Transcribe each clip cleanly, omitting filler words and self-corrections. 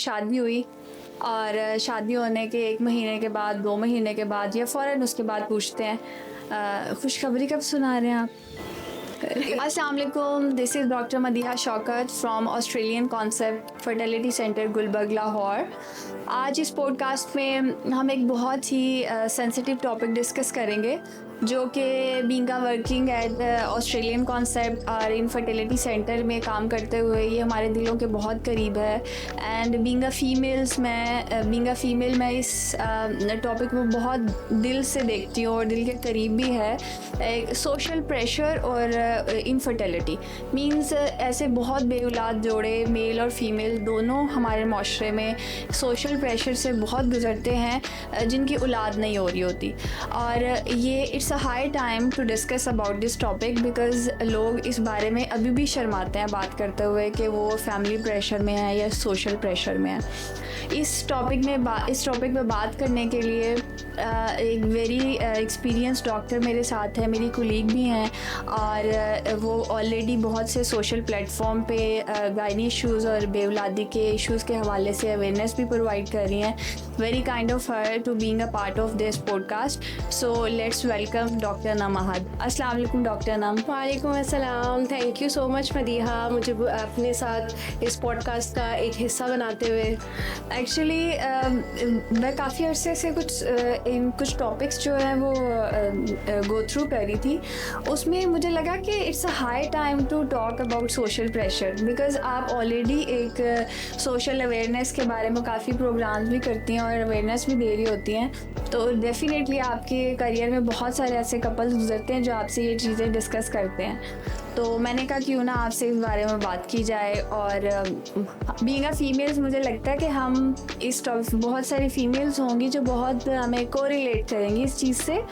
शादी हुई और शादी होने के 1 महीने के बाद 2 महीने के बाद या फ़ौरन उसके बाद पूछते हैं खुशखबरी कब सुना रहे हैं आप। अस्सलाम वालेकुम, this is doctor Madiha Shaukat from Australian concept fertility centre Gulberg Lahore. आज इस पॉडकास्ट में हम एक बहुत ही सेंसिटिव टॉपिक डिस्कस करेंगे जो कि being a working at Australian concept और इनफर्टिलिटी सेंटर में काम करते हुए ये हमारे दिलों के बहुत करीब है। एंड बीइंग अ फीमेल मैं इस टॉपिक को बहुत दिल से देखती हूँ और दिल के करीब भी है। एक सोशल प्रेशर और इनफर्टिलिटी मींस ऐसे बहुत बेऔलाद जोड़े मेल और फीमेल दोनों हमारे माशरे में सोशल प्रेशर से बहुत गुजरते हैं जिनकी औलाद नहीं हो रही होती। और ये it's a high time to discuss about this topic because लोग इस बारे में अभी भी शर्माते हैं बात करते हुए कि वो फैमिली प्रेशर में है या सोशल प्रेशर में है। इस टॉपिक में बात करने के लिए एक वेरी एक्सपीरियंस डॉक्टर मेरे साथ है, मेरी कुलीग भी हैं और वो ऑलरेडी बहुत से सोशल प्लेटफॉर्म पे गायनी इश्यूज़ और बेऔलादी के इश्यूज़ के हवाले से अवेयरनेस भी प्रोवाइड कर रही हैं। Very kind of her to being a part of this podcast. So let's welcome doctor Nam Ahad. अस्सलाम वालेकुम डॉक्टर नम। वालेकुम अस्सलाम। Thank you so much Madiha, मुझे अपने साथ इस पॉडकास्ट का एक हिस्सा बनाते हुए। एक्चुअली मैं काफ़ी अरसे से कुछ टॉपिक्स जो हैं वो गो थ्रू कर रही थी। उसमें मुझे लगा कि it's a high time to talk about social pressure because आप ऑलरेडी एक सोशल अवेयरनेस के बारे में काफ़ी प्रोग्राम्स भी करती हैं और अवेयरनेस भी दे रही होती हैं। तो डेफिनेटली आपके करियर में बहुत सारे ऐसे कपल्स गुजरते हैं जो आपसे ये चीज़ें डिस्कस करते हैं। तो मैंने कहा क्यों ना आपसे इस बारे में बात की जाए। और बीइंग अ फीमेल्स मुझे लगता है कि हम इस टॉपिक बहुत सारी फीमेल्स होंगी जो बहुत हमें कोरिलेट करेंगी इस चीज़ से।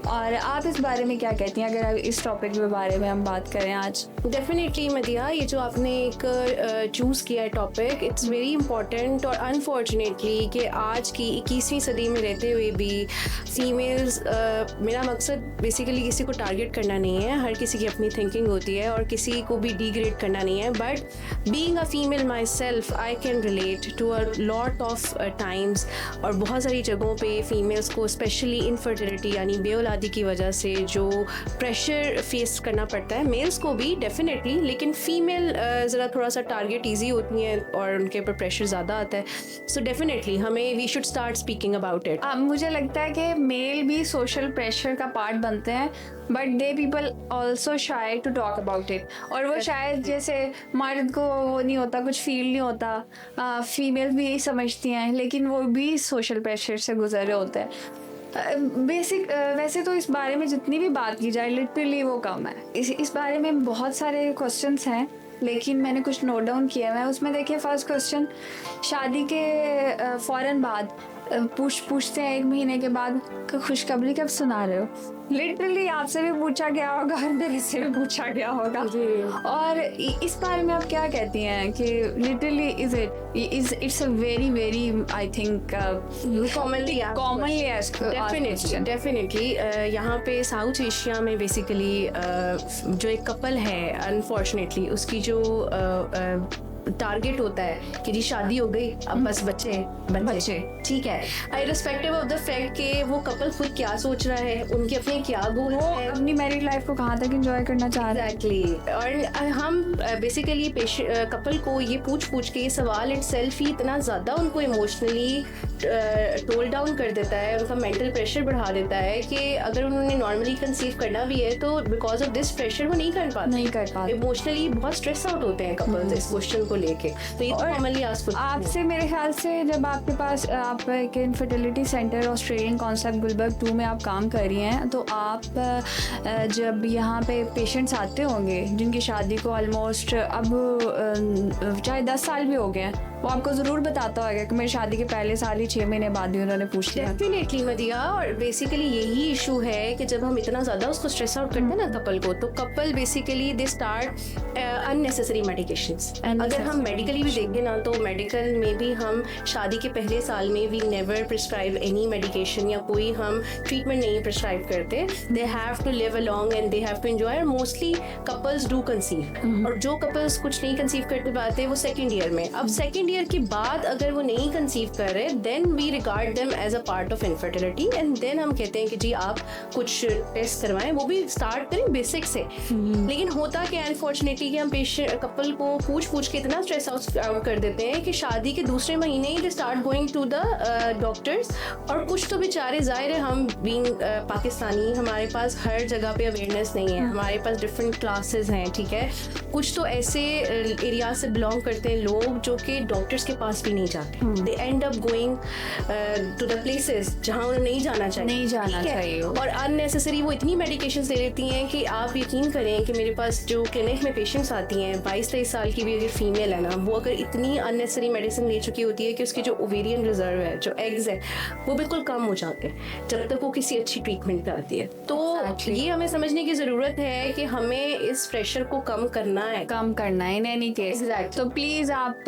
और आप इस बारे में क्या कहती हैं अगर इस टॉपिक के बारे में हम बात करें आज? डेफिनेटली मदीहा, ये जो आपने एक चूज़ किया है टॉपिक, इट्स वेरी इंपॉर्टेंट। और अनफॉर्चुनेटली कि आज की 21वीं सदी में रहते हुए भी फीमेल्स, मेरा मकसद बेसिकली किसी को टारगेट करना नहीं है, हर किसी की अपनी थिंकिंग होती है और किसी को भी डिग्रेड करना नहीं है। But being a female myself I can relate to a lot of times और बहुत सारी जगहों पे फीमेल्स को स्पेशली इनफर्टिलिटी यानी बेऔलादी की वजह से जो प्रेशर फेस करना पड़ता है, मेल्स को भी डेफिनेटली, लेकिन फीमेल ज़रा थोड़ा सा टारगेट ईजी होती हैं और उनके ऊपर प्रेशर ज़्यादा आता है। सो डेफिनेटली हमें we should start speaking about it. मुझे लगता है कि मेल भी सोशल प्रेशर का पार्ट बनते हैं but they people also shy to talk about it. और वो शायद जैसे मर्द को वो नहीं होता, कुछ फील नहीं होता, फीमेल भी यही समझती हैं लेकिन वो भी सोशल प्रेशर से गुजर रहे होते हैं। वैसे तो इस बारे में जितनी भी बात की जाए लिटरली वो कम है। इस बारे में बहुत सारे क्वेश्चंस हैं लेकिन मैंने कुछ नोट डाउन किया है। उसमें देखिए फर्स्ट क्वेश्चन, शादी के फ़ौरन बाद पूछते हैं 1 महीने के बाद खुशखबरी कब सुना रहे हो। लिटरली आपसे भी पूछा गया होगा और मेरे से भी पूछा गया होगा। और इस बारे में आप क्या कहती हैं कि literally it's a very I think commonly asked. Definitely यहाँ पे साउथ एशिया में बेसिकली जो एक कपल है अनफॉर्चुनेटली उसकी जो टारगेट होता है कि जी शादी हो गई अब बस बच्चे ठीक है, इररिस्पेक्टिव ऑफ द फैक्ट कि वो कपल खुद क्या सोच रहा है, उनके अपने क्या गोल है, अपनी मैरिड लाइफ को कहाँ तक एंजॉय करना चाह रहा है। एग्जैक्टली। और हम बेसिकली कपल को ये पूछ के ये सवाल इटसेल्फ ही इतना ज़्यादा उनको इमोशनली टोल डाउन कर देता है, उनका मेंटल प्रेशर बढ़ा देता है कि अगर उन्होंने नॉर्मली कंसीव करना भी है तो बिकॉज ऑफ दिस प्रेशर वो नहीं कर पाते, इमोशनली बहुत स्ट्रेस आउट होते हैं कपल्स इस क्वेश्चन को लेके। तो ये तो कॉमनली आपसे मेरे ख्याल से जब आपके पास आप एक infertility centre Australian concept Gulberg 2 में आप काम कर रही हैं तो आप जब यहाँ पे पेशेंट्स आते होंगे जिनकी शादी को ऑलमोस्ट अब चाहे 10 साल भी हो गए हैं, वो आपको ज़रूर बताता होगा कि मेरी शादी के पहले साल ही 6 महीने बाद भी उन्होंने पूछ लिया। डेफिनेटली मदिया, और बेसिकली यही इशू है कि जब हम इतना ज़्यादा उसको स्ट्रेस आउट करते हैं ना कपल को, तो couple basically they start unnecessary medications. अगर हम मेडिकली भी देखें ना तो मेडिकल में भी हम शादी के पहले साल में we never prescribe any medication या कोई हम ट्रीटमेंट नहीं प्रिस्क्राइब करते। They have to live along and they have to enjoy. और मोस्टली कपल्स डू कंसीव, और जो कपल्स कुछ नहीं कंसीव करते पाते वो सेकेंड ईयर में, अब सेकेंड ईयर के बाद अगर वो नहीं कंसीव कर रहे, then we regard them as a part of infertility and then हम कहते हैं कि जी आप कुछ टेस्ट करवाएं, वो भी स्टार्ट करें बेसिक से। लेकिन होता क्या है अनफॉर्चुनेटली कि हम पेशेंट कपल को पूछ के इतना स्ट्रेस आउट कर देते हैं कि शादी के दूसरे महीने ही they start going to the doctors. और कुछ तो बेचारे, जाहिर है हम बीइंग पाकिस्तानी, हमारे पास हर जगह पे अवेयरनेस नहीं है, हमारे पास डिफरेंट क्लासेस हैं, ठीक है। कुछ तो ऐसे एरिया से बिलोंग करते हैं लोग जो कि डॉक्टर्स के पास भी नहीं जाते, they end up going to the places जहाँ उन्हें नहीं जाना चाहिए, नहीं जाना ठीक है? चाहिए। और अननेसेसरी वो इतनी मेडिकेशन ले लेती हैं कि आप यकीन करें कि मेरे पास जो क्लिनिक में पेशेंट्स आती हैं 22-23 साल की भी अगर फीमेल है ना, वो अगर इतनी अननेसेसरी मेडिसिन ले चुकी होती है कि उसकी जो ओवेरियन रिजर्व है, जो एग्स है, वो बिल्कुल कम हो जाते हैं जब तक वो किसी अच्छी ट्रीटमेंट पे आती है। तो ये हमें समझने की ज़रूरत है कि हमें इस प्रेशर को कम करना है, कम करना है इन एनी केस। Exactly. तो प्लीज़ आप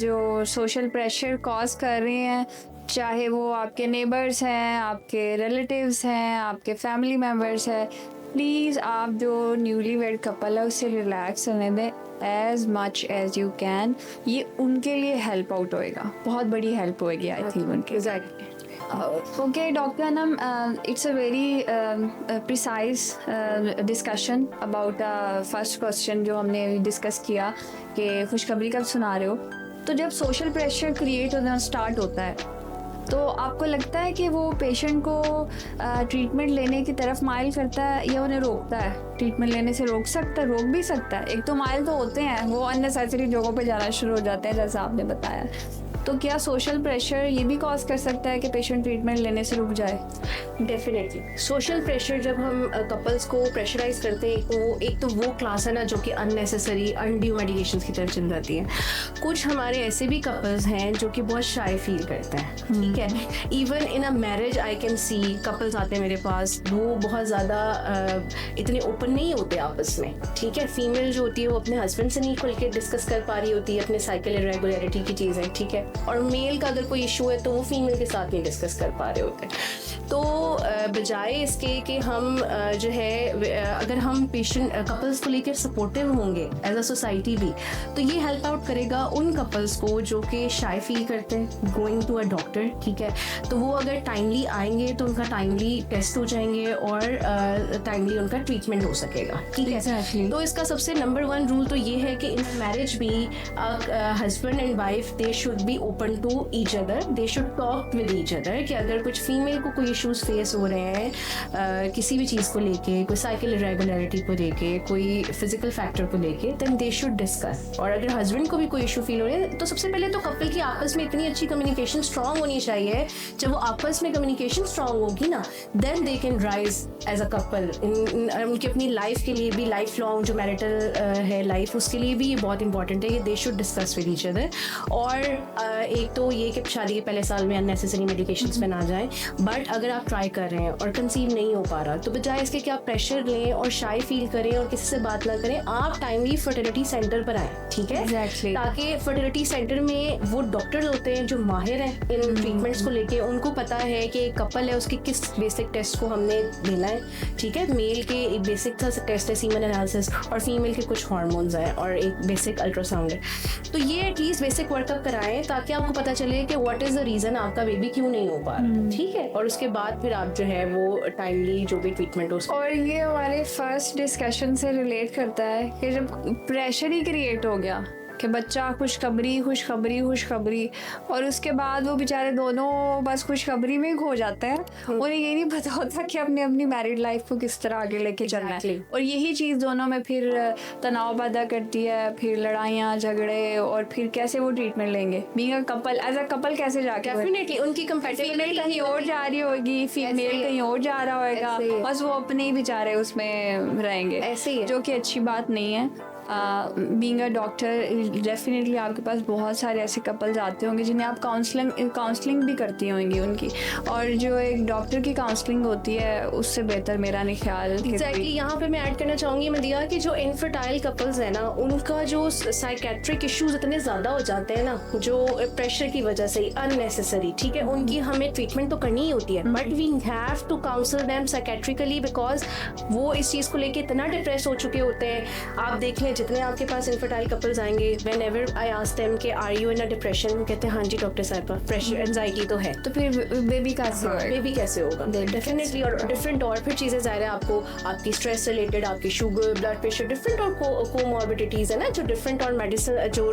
जो सोशल प्रेशर कॉज कर रही हैं, चाहे वो आपके नेबर्स हैं, आपके रिलेटिव्स हैं, आपके फैमिली मेम्बर्स हैं, प्लीज़ आप जो न्यूली वेड कपल है उससे रिलैक्स होने दें as much as you can. ये उनके लिए हेल्प आउट होएगा, बहुत बड़ी हेल्प होएगी आई थिंक उनके। Exactly. Okay, Dr. Anam, it's a very precise discussion about first question जो हमने डिस्कस किया कि खुशखबरी कब सुना रहे हो। तो जब सोशल प्रेशर क्रिएट होना स्टार्ट होता है तो आपको लगता है कि वो पेशेंट को ट्रीटमेंट लेने की तरफ माइल करता है या उन्हें रोकता है? ट्रीटमेंट लेने से रोक सकता है, रोक भी सकता है। एक तो माइल तो होते हैं, वो अननेसेसरी जगहों पे जाना शुरू हो जाते हैं जैसा आपने बताया। तो क्या सोशल प्रेशर ये भी कॉज कर सकता है कि पेशेंट ट्रीटमेंट लेने से रुक जाए? डेफिनेटली सोशल प्रेशर जब हम कपल्स को प्रेशराइज करते हैं, वो एक तो वो क्लास है ना जो कि अननेसेसरी अनड्यू मेडिकेशंस की तरफ चल जाती है। कुछ हमारे ऐसे भी कपल्स हैं जो कि बहुत शाय फील करते हैं, ठीक है। Even in a marriage I can see couples आते हैं मेरे पास, वो बहुत ज़्यादा इतने ओपन नहीं होते आपस में, ठीक है। फीमेल जो होती है वो अपने हस्बैंड से नहीं खुल के डिस्कस कर पा रही होती है अपने साइकिल इरेगुलरिटी की चीज़ें, ठीक है। और मेल का अगर कोई इशू है तो वो फीमेल के साथ नहीं डिस्कस कर पा रहे होते। तो बजाय इसके कि हम जो है अगर हम पेशेंट कपल्स को लेकर सपोर्टिव होंगे एज अ सोसाइटी भी, तो ये हेल्प आउट करेगा उन कपल्स को जो कि शाय फील करते हैं गोइंग टू अ डॉक्टर, ठीक है। तो वो अगर टाइमली आएंगे तो उनका टाइमली टेस्ट हो जाएंगे और टाइमली उनका ट्रीटमेंट हो सकेगा, ठीक है। Exactly. तो इसका सबसे नंबर 1 रूल तो ये है कि इन मैरिज भी husband and wife they should be open to each other, they should talk with each other कि अगर कुछ फीमेल को कोई इश्यूज फेस हो रहे हैं किसी भी चीज़ को लेके, कोई साइकिल इरेगुलरिटी को लेके, कोई फिजिकल फैक्टर को लेके, देन दे शुड डिस्कस। और अगर हस्बैंड को भी कोई इशू फील हो रहा है तो सबसे पहले तो कपल की आपस में इतनी अच्छी कम्युनिकेशन स्ट्रांग होनी चाहिए। जब वो आपस में कम्युनिकेशन स्ट्रांग होगी ना, then they can rise as a couple. उनकी अपनी लाइफ के लिए भी, लाइफ लॉन्ग जो मैरिटल है लाइफ, उसके लिए भी ये बहुत इंपॉर्टेंट है कि they should discuss with each other. और एक तो ये कि शादी के पहले साल में अननेसेसरी मेडिकेशंस पे ना जाएं, बट अगर आप ट्राई कर रहे हैं और कंसीव नहीं हो पा रहा तो बजाय इसके कि आप प्रेशर लें और शाय फील करें और किसी से बात ना करें, आप टाइमली फर्टिलिटी सेंटर पर आएँ, ठीक है। Exactly. ताकि फर्टिलिटी सेंटर में वो डॉक्टर्स होते हैं जो माहिर हैं इन ट्रीटमेंट्स को लेके, उनको पता है कि एक कपल है उसके किस बेसिक टेस्ट को हमने देना है, ठीक है। मेल के एक बेसिक सा टेस्ट है सीमन एनालिसिस, और फीमेल के कुछ हार्मोन्स हैं और एक बेसिक अल्ट्रासाउंड है। तो ये एटलीस्ट बेसिक वर्कअप कराएं ताकि आपको पता चले कि व्हाट इज़ द रीज़न आपका बेबी क्यों नहीं हो पा रहा, ठीक है। और उसके बाद फिर आप जो है वो टाइमली जो भी ट्रीटमेंट हो। और ये हमारे फर्स्ट डिस्कशन से रिलेट करता है कि जब प्रेशर ही क्रिएट हो गया कि बच्चा खुशखबरी खुशखबरी खुशखबरी, और उसके बाद वो बेचारे दोनों बस खुशखबरी में ही खो जाते हैं। उन्हें ये नहीं पता होता कि अपने अपनी मैरिड लाइफ को किस तरह आगे लेके चलना है। और यही चीज़ दोनों में फिर तनाव पैदा करती है, फिर लड़ाइयाँ झगड़े, और फिर कैसे वो ट्रीटमेंट लेंगे being a couple, as a couple कैसे जाके। डेफिनेटली उनकी फीमेल कंपैटिबिलिटी कहीं और जा रही होगी, फीमेल कहीं और जा रहा होगा, बस वो अपने ही बेचारे उसमें रहेंगे, ऐसे ही है। जो कि अच्छी बात नहीं है। बीइंग अ डॉक्टर डेफिनेटली आपके पास बहुत सारे ऐसे कपल्स आते होंगे जिन्हें आप काउंसलिंग भी करती होंगी उनकी, और जो एक डॉक्टर की काउंसलिंग होती है उससे बेहतर मेरा नहीं ख्याल। एग्जैक्टली यहाँ पे मैं ऐड करना चाहूँगी मदिया कि जो इनफर्टाइल कपल्स है ना, उनका जो साइकेट्रिक इश्यूज इतने ज़्यादा हो जाते हैं ना, जो प्रेशर की वजह से अननेसेसरी, ठीक है, उनकी हमें ट्रीटमेंट तो करनी ही होती है, but we have to counsel them psychiatrically, because वो इस चीज़ को लेके इतना डिप्रेस हो चुके होते हैं। आप देख लें जितने आपके पास इनफर्टाइल कपल्स आएंगे, whenever I ask them कि are you in a depression, वो कहते हैं हाँ जी डॉक्टर साहिबा, प्रेशर एंजाइटी तो है। तो फिर बेबी कैसे होगा? बेबी कैसे होगा? डेफिनेटली। और डिफरेंट और फिर चीज़ें ज़ाहिर है आपको, आपकी स्ट्रेस रिलेटेड, आपकी शुगर, ब्लड प्रेशर, डिफरेंट और कोमॉर्बिडिटीज़ है ना, जो डिफरेंट और मेडिसिन जो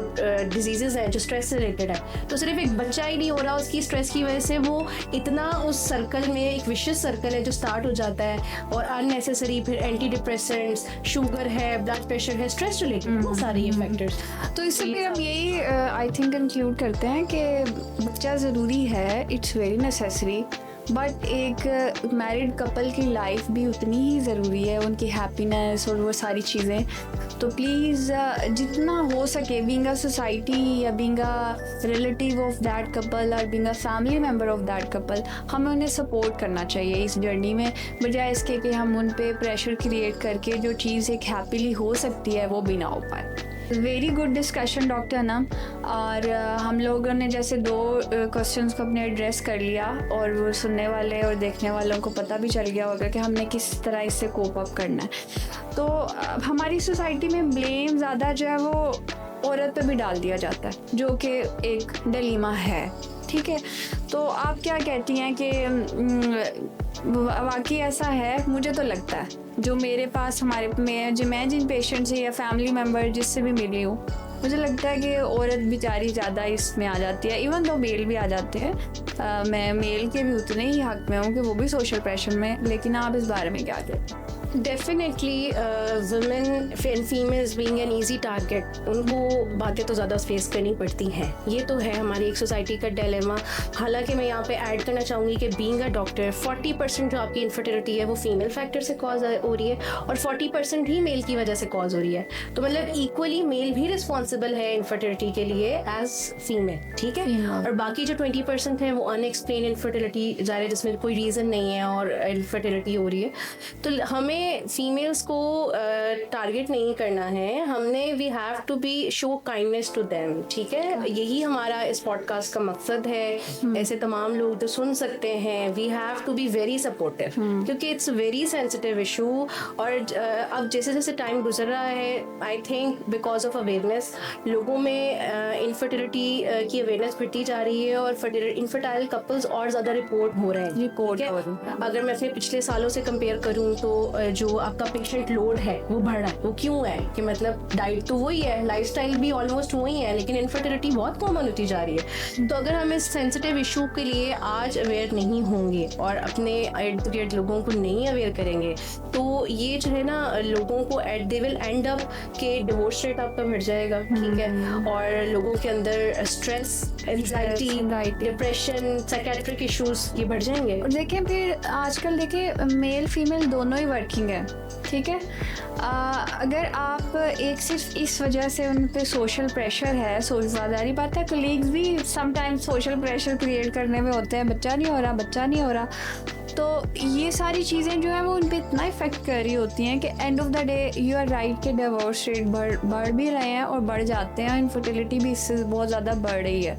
डिजीजेज हैं जो स्ट्रेस से रिलेटेड है। तो सिर्फ एक बच्चा ही नहीं हो रहा, उसकी स्ट्रेस की वजह से वो इतना उस सर्कल में, एक विशियस सर्कल है जो स्टार्ट हो जाता है, और अननेसेसरी फिर एंटी डिप्रेसेंट्स, शुगर है, ब्लड प्रेशर है, स्ट्रेस रिलेटेड बहुत सारे ये फैक्टर्स। तो इससे फिर हम यही आई थिंक कंक्लूड करते हैं कि बच्चा ज़रूरी है, इट्स वेरी नेसेसरी, बट एक मैरिड कपल की लाइफ भी उतनी ही ज़रूरी है, उनकी हैप्पीनेस और वो सारी चीज़ें। तो प्लीज़ जितना हो सके, बीइंग अ सोसाइटी या being a relative of that couple और being a family member of that couple, हमें उन्हें सपोर्ट करना चाहिए इस जर्नी में, बजाय इसके कि हम उन पे प्रेशर क्रिएट करके जो चीज़ एक हैप्पीली हो सकती है वो भी ना हो पाए। Very good discussion doctor Anam. और हम लोगों ने जैसे 2 क्वेश्चंस को अपने एड्रेस कर लिया, और वो सुनने वाले और देखने वालों को पता भी चल गया होगा कि हमने किस तरह इससे कोप अप करना है। तो हमारी सोसाइटी में ब्लेम ज़्यादा जो है वो औरत पे भी डाल दिया जाता है, जो कि एक डिलेमा है, ठीक है। तो आप क्या कहती हैं कि वाकई ऐसा है? मुझे तो लगता है, जो मेरे पास मैं जिन पेशेंट से या फैमिली मेम्बर जिससे भी मिली हूँ, मुझे लगता है कि औरत बेचारी ज़्यादा इसमें आ जाती है, इवन दो मेल भी आ जाते हैं। मैं मेल के भी उतने ही हक में हूँ कि वो भी सोशल प्रेशर में, लेकिन आप इस बारे में क्या कहते हैं? Definitely women and females being an easy target, उनको बातें तो ज़्यादा फेस करनी पड़ती हैं, ये तो है हमारी एक सोसाइटी का डिलेमा। हालांकि मैं यहाँ पे ऐड करना चाहूँगी कि बीइंग अ डॉक्टर 40% जो आपकी इनफर्टिलिटी है वो फीमेल फैक्टर से कॉज हो रही है, और 40% ही मेल की वजह से कॉज हो रही है। तो मतलब इक्वली मेल भी रिस्पॉन्सिबल है इनफर्टिलिटी के लिए एज फीमेल, ठीक है। और बाकी जो 20% है वो अनएक्सप्लेन इनफर्टिलिटी ज़ाहिर है, जिसमें कोई रीज़न नहीं है और इनफर्टिलिटी हो रही है। तो हमें फीमेल्स को टारगेट नहीं करना है, हमने we have to be show kindness to them, ठीक है। यही हमारा इस पॉडकास्ट का मकसद है। ऐसे तमाम लोग जो सुन सकते हैं, we have to be very supportive, क्योंकि इट्स वेरी सेंसिटिव इशू। और अब जैसे जैसे टाइम गुजर रहा है, I think because of awareness, लोगों में इनफर्टिलिटी की अवेयरनेस बढ़ती जा रही है, और इनफर्टाइल कपल्स और ज़्यादा रिपोर्ट हो रहे हैं। अगर मैं अपने पिछले सालों से कंपेयर करूँ तो जो आपका पेशेंट लोड है वो बढ़ रहा है। वो क्यों है? कि मतलब डाइट तो वही है, लाइफस्टाइल भी ऑलमोस्ट वही है, लेकिन इनफर्टिलिटी बहुत कॉमन होती जा रही है। तो अगर हम इस सेंसिटिव इशू के लिए आज अवेयर नहीं होंगे और अपने इर्द गिर्द लोगों को नहीं अवेयर करेंगे, तो ये जो है ना, लोगों को दे विल एंड अप के डिवोर्स रेट आपका बढ़ जाएगा, ठीक है। और लोगों के अंदर stress, anxiety, depression, psychiatric issues ये बढ़ जाएंगे। और देखें फिर आजकल देखें मेल फीमेल दोनों ही वर्किंग है, ठीक है। अगर आप एक सिर्फ इस वजह से उन पे सोशल प्रेशर है, ज़्यादारी बात है, कलीग्स भी समटाइम्स सोशल प्रेशर क्रिएट करने में होते हैं, बच्चा नहीं हो रहा, तो ये सारी चीज़ें जो है वो उन पे इतना इफेक्ट कर रही होती हैं कि end of the day you are right के डिवोर्स रेट बढ़ भी रहे हैं और बढ़ जाते हैं, इनफर्टिलिटी भी इससे बहुत ज़्यादा बढ़ रही है।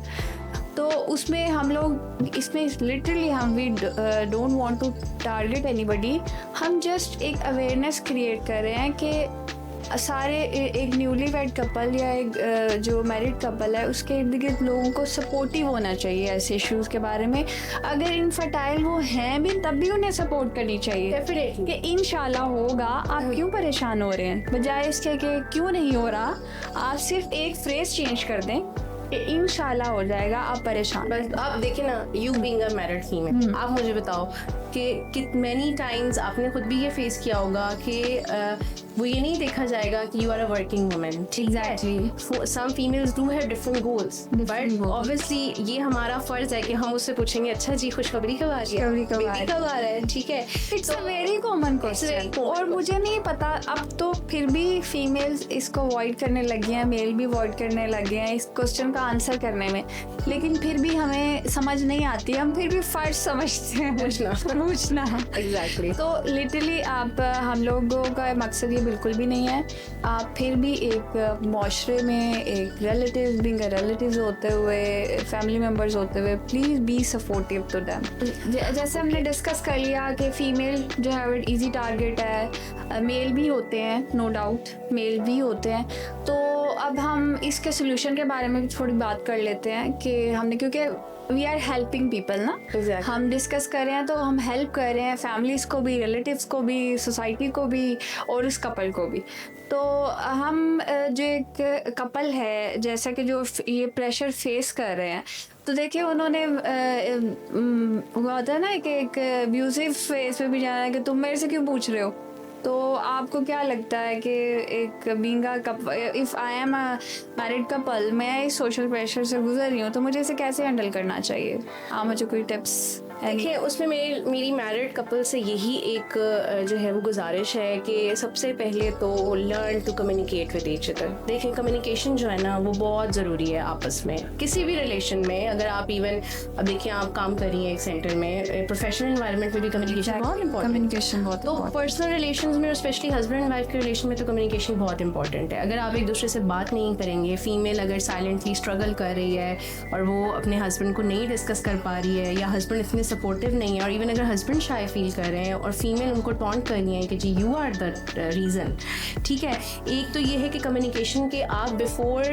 तो उसमें हम लोग इसमें लिटरली हम we don't want to target anybody, हम जस्ट एक अवेयरनेस क्रिएट कर रहे हैं कि सारे एक न्यूली वेड कपल या एक जो मैरिड कपल है उसके इर्द गिर्द लोगों को सपोर्टिव होना चाहिए ऐसे इश्यूज़ के बारे में। अगर इनफर्टाइल वो हैं भी तब भी उन्हें सपोर्ट करनी चाहिए डेफिनेटली कि इंशाल्लाह होगा। आप क्यों परेशान हो रहे हैं, बजाय इसके कि क्यों नहीं हो रहा, आप सिर्फ एक फ्रेज चेंज कर दें कि इंशाल्लाह हो जाएगा, आप परेशान। बस आप देखें ना, you being a married female, आप मुझे बताओ कि मैनी टाइम्स आपने खुद भी ये फेस किया होगा कि वो ये नहीं देखा जाएगा कि you are a working woman, exactly. Some females do have different goals, but obviously ये हमारा फर्ज है कि हम उससे पूछेंगे, अच्छा जी खुशखबरी कब आ रही है, बेबी कब आ रहा है, ठीक है। It's a very common question. और मुझे नहीं पता, अब तो फिर भी फीमेल्स इसको अवॉइड करने लगी हैं, मेल भी अवॉइड करने लगे हैं इस क्वेश्चन का आंसर करने में, लेकिन फिर भी हमें समझ नहीं आती, हम फिर भी फर्ज समझते हैं पूछना। एग्जैक्टली। तो लिटरली आप हम लोगों का मकसद ये बिल्कुल भी नहीं है। आप फिर भी एक माशरे में एक रिलेटिव बिंग रिलेटिव्स होते हुए, फैमिली मेम्बर्स होते हुए, please be supportive to them. जैसे हमने डिस्कस कर लिया कि फ़ीमेल जो है वो ईजी टारगेट है, मेल भी होते हैं, नो डाउट मेल भी होते हैं। तो अब हम इसके सोल्यूशन के बारे में थोड़ी बात कर लेते हैं कि हमने, क्योंकि वी आर हेल्पिंग पीपल ना, Exactly. हम डिस्कस कर रहे हैं तो हम हेल्प कर रहे हैं फैमिलीज़ को भी, रिलेटिव्स को भी, सोसाइटी को भी और उस कपल को भी। तो हम जो एक कपल है, जैसा कि जो ये प्रेशर फेस कर रहे हैं, तो देखिए उन्होंने हुआ होता है ना कि एक अब्यूसिव फेस पे भी जाना है कि तुम मेरे से क्यों पूछ रहे हो। तो आपको क्या लगता है कि एक being a couple, if I am a married couple, मैं इस सोशल प्रेशर से गुजर रही हूँ, तो मुझे इसे कैसे हैंडल करना चाहिए? आप मुझे कोई टिप्स? देखिए, उसमें मेरी मैरिड कपल से यही एक जो है वो गुजारिश है कि सबसे पहले तो learn to communicate with each other. देखिए, कम्युनिकेशन जो है ना वो बहुत ज़रूरी है आपस में, किसी भी रिलेशन में। अगर आप इवन, अब देखिए आप काम कर रही हैं एक सेंटर में, प्रोफेशनल एनवायरनमेंट में भी कम्युनिकेशन बहुत इंपॉर्टेंट। कम्युनिकेशन बहुत, तो पर्सनल रिलेशंस में, स्पेशली हस्बैंड एंड वाइफ के रिलेशन में, तो कम्युनिकेशन बहुत इंपॉर्टेंट है। अगर आप एक दूसरे से बात नहीं करेंगे, फीमेल अगर साइलेंटली स्ट्रगल कर रही है और वो अपने हस्बैंड को नहीं डिस्कस कर पा रही है, या हस्बैंड इतने सपोर्टिव नहीं है, और इवन अगर हस्बैंड शाय फील कर रहे हैं और फीमेल उनको टॉन्ट कर रही है कि जी यू आर द रीज़न, ठीक है। एक तो ये है कि कम्युनिकेशन के आप बिफोर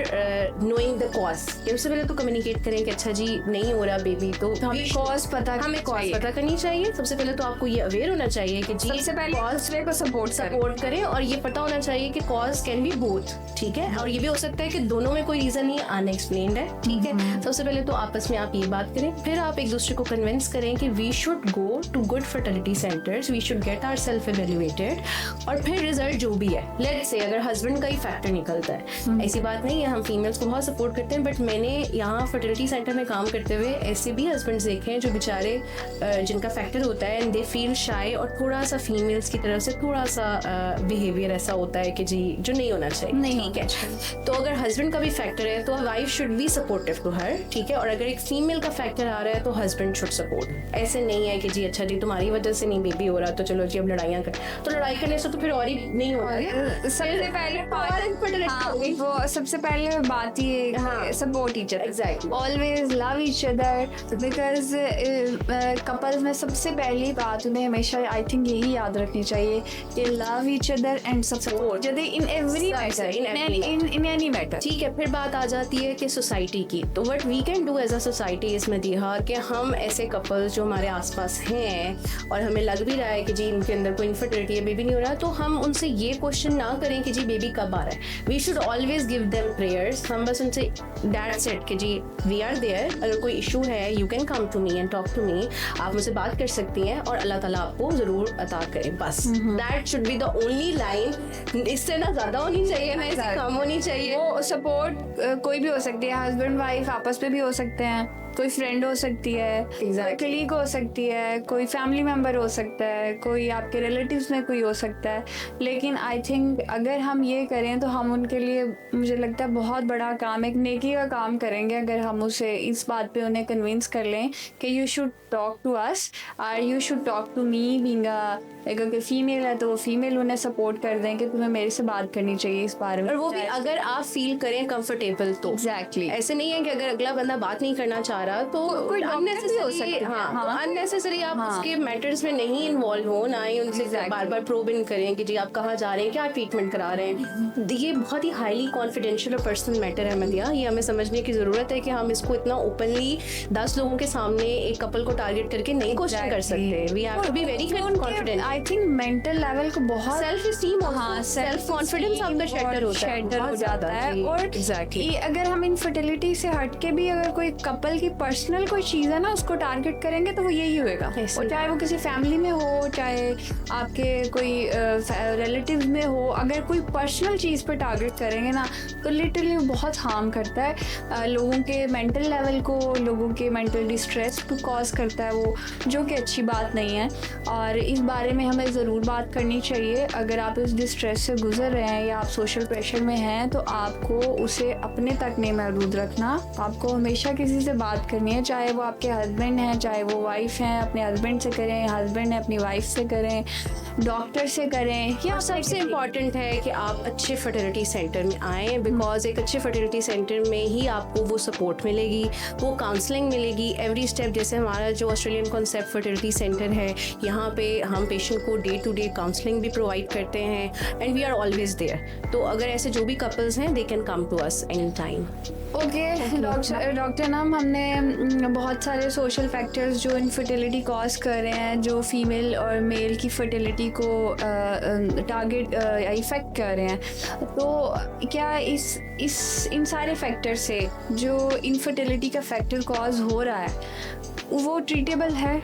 नोइंग द कॉज, सबसे पहले तो कम्युनिकेट करें कि अच्छा जी नहीं हो रहा बेबी, तो हमें कॉज पता करनी चाहिए। सबसे पहले तो आपको ये अवेयर होना चाहिए कि जी सबसे पहले दूसरे को सपोर्ट करें, और ये पता होना चाहिए कि कॉज कैन बी बोथ, ठीक है। और ये भी हो सकता है कि दोनों में कोई रीजन नहीं अनएक्सप्लेन्ड है, ठीक है। सबसे पहले तो आपस में आप ये बात करें, फिर आप एक दूसरे को कन्विंस करें कि we should go to good fertility centres, we should get ourselves evaluated, और फिर रिजल्ट जो भी है, लेट्स से अगर हस्बैंड का ही फैक्टर निकलता है, ऐसी बात नहीं है, हम फीमेल्स को बहुत सपोर्ट करते हैं, बट मैंने यहाँ फर्टिलिटी सेंटर में काम करते हुए ऐसे भी हस्बैंड्स देखे हैं जो बेचारे जिनका फैक्टर होता है एंड दे फील शाय, और थोड़ा सा फीमेल्स की तरफ से थोड़ा सा बिहेवियर ऐसा होता है कि जी जो नहीं होना चाहिए, ठीक है। तो अगर हस्बैंड का भी फैक्टर है तो wife should be supportive to her, ठीक है। और अगर एक फीमेल का फैक्टर आ रहा है तो हस्बैंड शुड सपोर्ट। ऐसे नहीं है कि जी अच्छा जी तुम्हारी वजह से नहीं बेबी हो रहा तो चलो जी अब लड़ाइयाँ कर, तो लड़ाई करने से तो फिर और ही नहीं होगा। सबसे पहले बात ये support each other, exactly, always love each other, because couples में सबसे पहली बात उन्हें हमेशा आई थिंक यही याद रखनी चाहिए कि love each other and support in every matter, in any matter, ठीक है। फिर बात आ जाती है कि सोसाइटी की, तो what we can do as a society is मदीहा, कि हम ऐसे कपल्स जो हमारे आसपास हैं और हमें लग भी रहा है कि जी इनके अंदर कोई इनफर्टिलिटी है, बेबी नहीं हो रहा, तो हम उनसे ये क्वेश्चन ना करें कि जी बेबी कब आ रहा है। We should always give them prayers. हम बस उनसे दैट्स इट कि जी वी आर देयर, अगर कोई इशू है you can come to me and talk to me, आप मुझसे बात कर सकती हैं और अल्लाह ताला आपको जरूर अता करे, बस that should be the only line. इससे ना ज्यादा होनी चाहिए, ना इससे कम होनी चाहिए। वो सपोर्ट कोई भी हो सकती है, हस्बैंड वाइफ आपस में भी हो सकते हैं, कोई फ्रेंड हो सकती है, कोई कलीग हो सकती है, कोई फैमिली मेम्बर हो सकता है, कोई आपके रिलेटिव्स में कोई हो सकता है। लेकिन आई थिंक अगर हम ये करें तो हम उनके लिए, मुझे लगता है बहुत बड़ा काम, एक नेकी का काम करेंगे अगर हम उसे इस बात पे उन्हें कन्विंस कर लें कि you should talk to us और you should talk to me being अगर फीमेल है तो वो फीमेल उन्हें सपोर्ट कर दें कि तुम्हें मेरे से बात करनी चाहिए इस बारे में, और वो भी अगर आप फील करें कंफर्टेबल तो। एग्जैक्टली, ऐसे नहीं है कि अगर अगला बंदा बात नहीं करना चाह रहा तो कोई अननेसेसरी हो सकती है, अननेसेसरी आप उसके मैटर्स में नहीं इन्वॉल्व हो, ना ही उनसे बार बार प्रोब इन करें कि जी आप कहाँ जा रहे हैं, क्या ट्रीटमेंट करा रहे हैं। ये बहुत ही हाईली कॉन्फिडेंशियल और पर्सनल मैटर है मदिया, ये हमें समझने की जरूरत है कि हम इसको इतना ओपनली 10 लोगों के सामने एक कपल को टारगेट करके नहीं क्वेश्चन कर सकते। We have to be very confident. I think mental level को बहुत सेल्फ एस्टीम, सेल्फ कॉन्फिडेंस आपका शेटर हो जाता है। और एग्जैक्टली अगर हम इनफर्टिलिटी से हट के भी अगर कोई कपल की पर्सनल कोई चीज़ है ना उसको टारगेट करेंगे तो वो यही होएगा, और चाहे वो किसी फैमिली में हो, चाहे आपके कोई रिलेटिव में हो, अगर कोई पर्सनल चीज़ पे टारगेट करेंगे ना तो लिटरली वो बहुत हार्म करता है लोगों के मेंटल लेवल को, लोगों के मेंटल डिस्ट्रेस को कॉज करता है वो, जो कि अच्छी बात नहीं है। और इस बारे में हमें ज़रूर बात करनी चाहिए। अगर आप इस डिस्ट्रेस से गुजर रहे हैं या आप सोशल प्रेशर में हैं तो आपको उसे अपने तक नहीं महदूद रखना, आपको हमेशा किसी से बात बात करनी है, चाहे वो आपके हस्बैंड हैं, चाहे वो वाइफ हैं, अपने हस्बैंड से करें, हस्बैंड है अपनी वाइफ से करें, डॉक्टर से करें, या सबसे इम्पॉर्टेंट है कि आप अच्छे फर्टिलिटी सेंटर में आएँ, बिकॉज एक अच्छे फर्टिलिटी सेंटर में ही आपको वो सपोर्ट मिलेगी, वो काउंसलिंग मिलेगी एवरी स्टेप। जैसे हमारा जो ऑस्ट्रेलियन कॉन्सेप्ट फर्टिलिटी सेंटर है, यहाँ पे हम पेशेंट को डे टू डे काउंसलिंग भी प्रोवाइड करते हैं and we are always there. तो अगर ऐसे जो भी कपल्स हैं they can come to us any time. Okay doctor नाम, हमने बहुत सारे सोशल फैक्टर्स जो इनफर्टिलिटी कॉज कर रहे हैं, जो फीमेल और मेल की फर्टिलिटी को टारगेट इफेक्ट कर रहे हैं, तो क्या इस इन सारे फैक्टर से जो इनफर्टिलिटी का फैक्टर कॉज हो रहा है वो ट्रीटेबल है?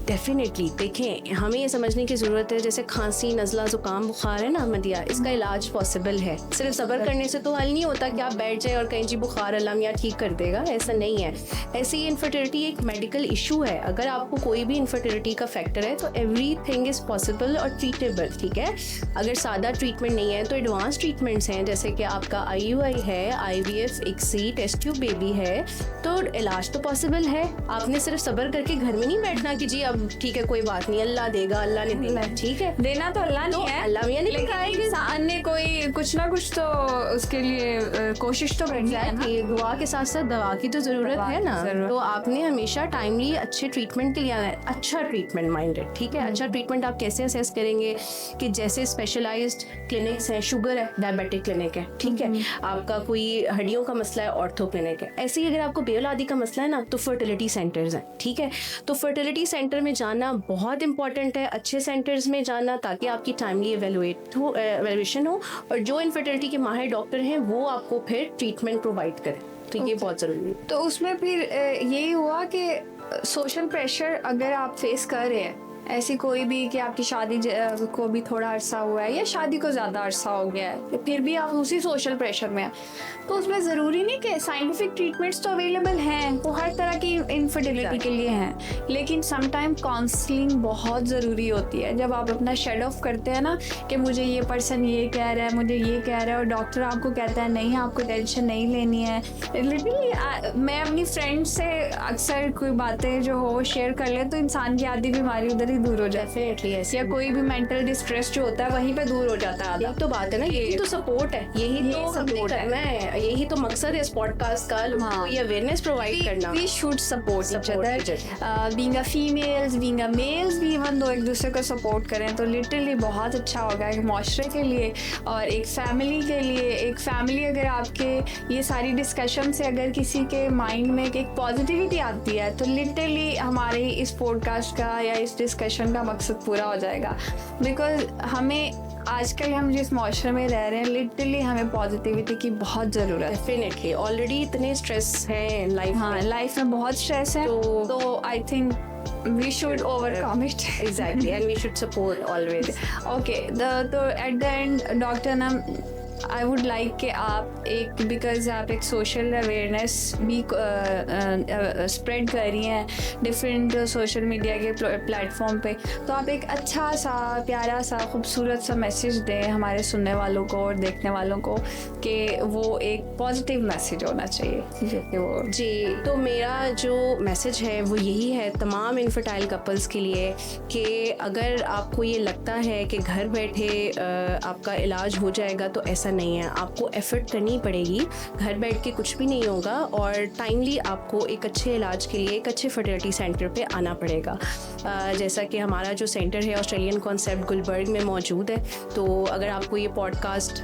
डेफिनेटली। देखें, हमें ये समझने की ज़रूरत है, जैसे खांसी, नज़ला, ज़ुकाम, बुखार है ना मदिया, इसका इलाज पॉसिबल है। सिर्फ सब्र करने से तो हल नहीं होता कि आप बैठ जाए और कहीं जी बुखार अल्लाह मियां ठीक कर देगा, ऐसा नहीं है। ऐसे ही इनफर्टिलिटी एक मेडिकल इशू है। अगर आपको कोई भी इनफर्टिलिटी का फैक्टर है तो एवरीथिंग इज़ पॉसिबल और ट्रीटेबल, ठीक है। अगर सादा ट्रीटमेंट नहीं है तो एडवांस ट्रीटमेंट्स हैं, जैसे कि आपका IUI है, IVF, ICSI, test tube baby है, तो इलाज तो पॉसिबल है। आपने सिर्फ सब्र करके घर में नहीं बैठना कि जी अब ठीक है कोई बात नहीं, अल्लाह देगा, अल्लाह ने देना, ठीक है। देना तो अल्लाह नहीं है, अल्लाह मियां ने लेकिन इंसान ने कोई कुछ ना कुछ तो उसके लिए कोशिश तो करनी है ना। दुआ के साथ साथ दवा की तो जरूरत है ना। तो आपने हमेशा टाइमली अच्छे ट्रीटमेंट के लिए आना है, अच्छा ट्रीटमेंट माइंडेड, ठीक है। अच्छा ट्रीटमेंट आप कैसे असेस करेंगे कि जैसे स्पेशलाइज्ड क्लिनिक्स हैं, शुगर है, डायबिटिक क्लिनिक है, ठीक है। आपका कोई हड्डियों का मसला है, ऑर्थो क्लिनिक है। ऐसे ही अगर आपको बेऔलादी का मसला है ना तो फर्टिलिटी सेंटर्स हैं, ठीक है। तो फर्टिलिटी सेंटर में जाना बहुत इंपॉर्टेंट है, अच्छे सेंटर्स में जाना, ताकि आपकी टाइमली एवेल्युएशन हो और जो इनफर्टिलिटी के माहिर डॉक्टर हैं वो आपको फिर ट्रीटमेंट प्रोवाइड करें। तो ये बहुत ज़रूरी है। तो उसमें फिर यही हुआ कि सोशल प्रेशर अगर आप फेस कर रहे हैं, ऐसी कोई भी कि आपकी शादी को भी थोड़ा अरसा हुआ है या शादी को ज़्यादा अरसा हो गया है, फिर भी आप उसी सोशल प्रेशर में हैं, तो उसमें ज़रूरी नहीं कि साइंटिफिक ट्रीटमेंट्स तो अवेलेबल हैं, वो हर तरह की इनफर्टिलिटी के लिए हैं, लेकिन समटाइम काउंसलिंग बहुत ज़रूरी होती है। जब आप अपना शेड ऑफ करते हैं ना कि मुझे ये पर्सन ये कह रहा है, मुझे ये कह रहा है, और डॉक्टर आपको कहता है नहीं, आपको टेंशन नहीं लेनी है। लिटरली मैं अपनी फ्रेंड से अक्सर कोई बातें जो हो शेयर कर ले तो इंसान की आधी बीमारी उधर ही दूर हो जाती है, या कोई भी मेंटल डिस्ट्रेस जो होता है वहीं पे दूर हो जाता है। यही तो बात है ना, यही तो सपोर्ट है, यही तो सपोर्ट करना है, यही तो मकसद है इस पॉडकास्ट का, लोगों को ये अवेयरनेस प्रोवाइड करना। We should support each other, being a females, being a males भी, इवन दो एक दूसरे को सपोर्ट करें तो लिटरली बहुत अच्छा होगा एक माशरे के लिए और एक फैमिली के लिए। एक फैमिली अगर आपके ये सारी डिस्कशन से अगर किसी के माइंड में एक पॉजिटिविटी आती है तो लिटरली हमारे इस पॉडकास्ट का या इस डिस्कशन का मकसद पूरा हो जाएगा। बिकॉज हमें आजकल हम जिस माशरे में रह रहे हैं, लिटरली हमें पॉजिटिविटी की बहुत ज़रूरत है। डेफिनेटली, ऑलरेडी इतने स्ट्रेस है लाइफ में। हाँ, लाइफ में बहुत स्ट्रेस है, तो I think we should overcome it. Exactly, and we should support always. Okay, तो at the end डॉक्टर नाम आई वुड लाइक कि आप एक, बिकॉज आप एक सोशल अवेयरनेस भी स्प्रेड कर रही हैं डिफरेंट सोशल मीडिया के प्लेटफॉर्म पे, तो आप एक अच्छा सा, प्यारा सा, खूबसूरत सा मैसेज दें हमारे सुनने वालों को और देखने वालों को कि वो एक पॉजिटिव मैसेज होना चाहिए कि वो। जी, तो मेरा जो मैसेज है वो यही है तमाम इनफर्टाइल कपल्स के लिए कि अगर आपको ये लगता है कि घर बैठे आपका इलाज हो जाएगा तो ऐसा नहीं है, आपको एफर्ट करनी पड़ेगी। घर बैठ के कुछ भी नहीं होगा और टाइमली आपको एक अच्छे इलाज के लिए एक अच्छे फर्टिलिटी सेंटर पे आना पड़ेगा। जैसा कि हमारा जो सेंटर है ऑस्ट्रेलियन कॉन्सेप्ट गुलबर्ग में मौजूद है, तो अगर आपको ये पॉडकास्ट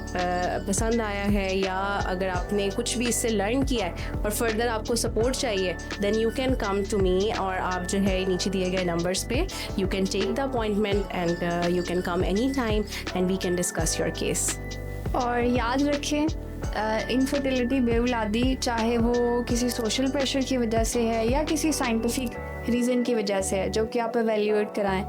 पसंद आया है या अगर आपने कुछ भी इससे लर्न किया है और फर्दर आपको सपोर्ट चाहिए, then you can come to me, और आप जो है नीचे दिए गए नंबर्स पे you can take the appointment and you can come any time and we can discuss your case. और याद रखें, इनफर्टिलिटी, बेऔलादी, चाहे वो किसी सोशल प्रेशर की वजह से है या किसी साइंटिफिक रीज़न की वजह से है जो कि आप एवेल्यूएट कराएं,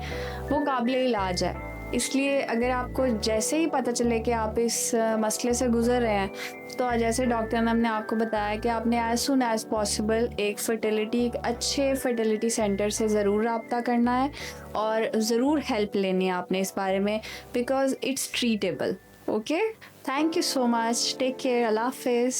वो काबिल इलाज है। इसलिए अगर आपको जैसे ही पता चले कि आप इस मसले से गुजर रहे हैं, तो जैसे डॉक्टर ने हमने आपको बताया कि आपने एज सुन एज पॉसिबल एक अच्छे फर्टिलिटी सेंटर से ज़रूर रब्ता करना है और ज़रूर हेल्प लेनी है आपने इस बारे में, because it's treatable. Okay, thank you so much, take care, अल्लाह हाफिज़।